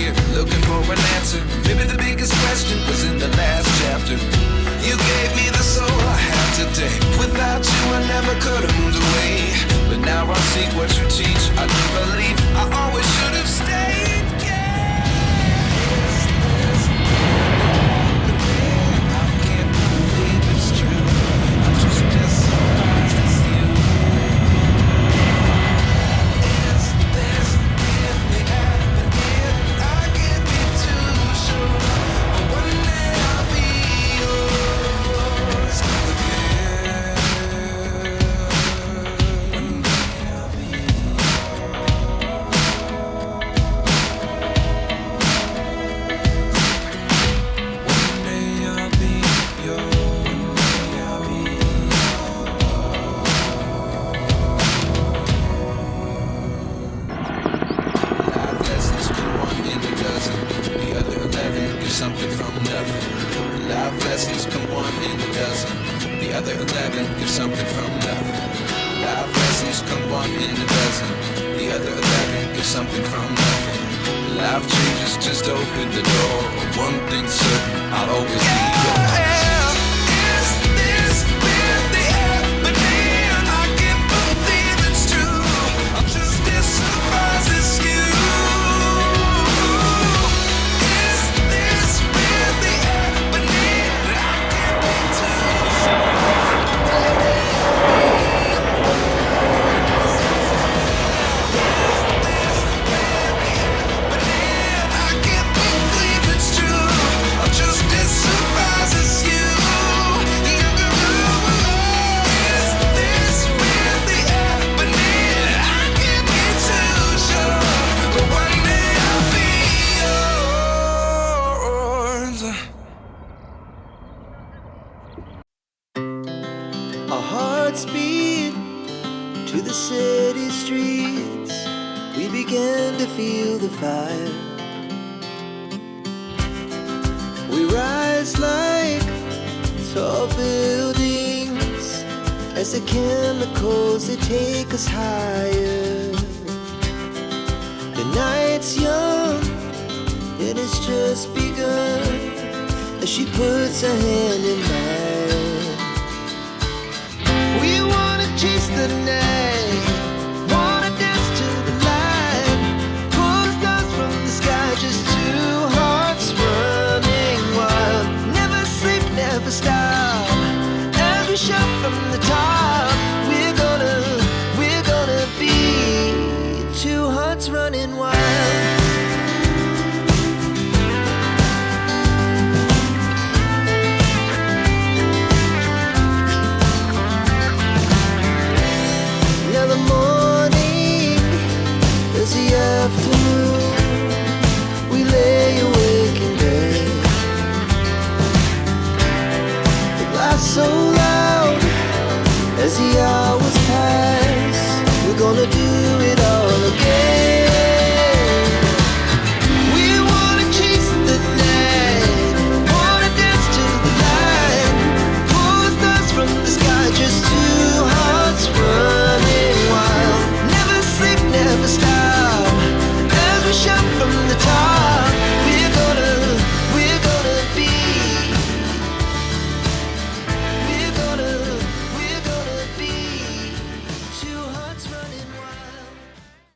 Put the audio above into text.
here looking for an answer. Maybe the biggest question was in the last chapter. You gave me the soul I have today. Without you I never could have moved away. But now I seek what you teach. I do believe I always should have stayed. Something from nothing. Life lessons come one in a dozen. The other 11 give something from nothing. Life lessons come one in a dozen. The other 11 give something from nothing. Life changes just open the door. One thing's certain, I'll always be yours. Is this really happening? I can't believe it's true. I'm just as surprised as you. Speed to the city streets, we began to feel the fire. We rise like tall buildings as the chemicals they take us higher. The night's young, it has just begun as she puts her hand in mine. We wanna chase the night, wanna dance to the light, pull the stars from the sky, just two hearts running wild. Never sleep, never stop, as we shout from the top. We're gonna be two hearts running wild. Afternoon, we lay awake in bed. The laughs so loud as the hours pass. We're gonna do it all again.